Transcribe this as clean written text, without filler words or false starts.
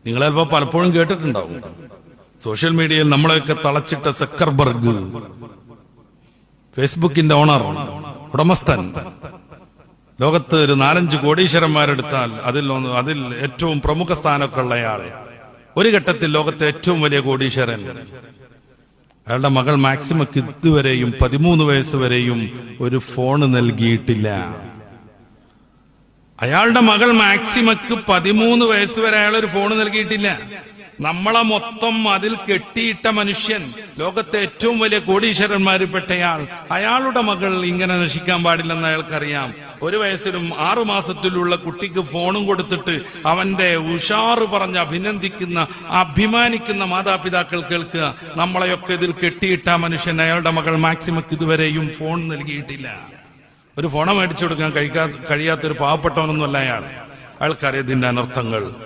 നിങ്ങൾ ചിലപ്പോൾ പലപ്പോഴും കേട്ടിട്ടുണ്ടാവും, സോഷ്യൽ മീഡിയയിൽ നമ്മളെയൊക്കെ തളച്ചിട്ട സക്കർബർഗ്, ഫേസ്ബുക്കിന്റെ ഓണർ, ഉടമസ്ഥൻ, ലോകത്ത് ഒരു 4-5 കോടീശ്വരന്മാരെടുത്താൽ അതിൽ ഏറ്റവും പ്രമുഖ സ്ഥാനമൊക്കെ ഉള്ളയാൾ, ഒരു ഘട്ടത്തിൽ ലോകത്തെ ഏറ്റവും വലിയ കോടീശ്വരൻ, അയാളുടെ മകൾ മാക്സിമക്ക് ഇതുവരെയും 13 വയസ്സ് വരെയും ഒരു ഫോൺ നൽകിയിട്ടില്ല. അയാളുടെ മകൾ മാക്സിമക്ക് 13 വയസ്സ് വരെ അയാൾ ഒരു ഫോൺ നൽകിയിട്ടില്ല. നമ്മളെ മൊത്തം അതിൽ കെട്ടിയിട്ട മനുഷ്യൻ, ലോകത്തെ ഏറ്റവും വലിയ കോടീശ്വരന്മാരിൽപ്പെട്ടയാൾ, അയാളുടെ മകൾ ഇങ്ങനെ നശിക്കാൻ പാടില്ലെന്ന് അയാൾക്കറിയാം. 1 വയസ്സിലും 6 മാസത്തിലുള്ള കുട്ടിക്ക് ഫോണും കൊടുത്തിട്ട് അവന്റെ ഉഷാറ് പറഞ്ഞ് അഭിമാനിക്കുന്ന മാതാപിതാക്കൾ കേൾക്കുക, നമ്മളെയൊക്കെ ഇതിൽ കെട്ടിയിട്ട മനുഷ്യൻ, അയാളുടെ മകൾ മാക്സിമക്ക് ഇതുവരെയും ഫോൺ നൽകിയിട്ടില്ല. ഒരു ഫോൺ മേടിച്ചു കൊടുക്കാൻ കഴിയാത്തൊരു പാവപ്പെട്ടവനൊന്നുമല്ല അയാൾ. അയാൾക്കറിയാം ഇതിന്റെ അനർത്ഥങ്ങൾ.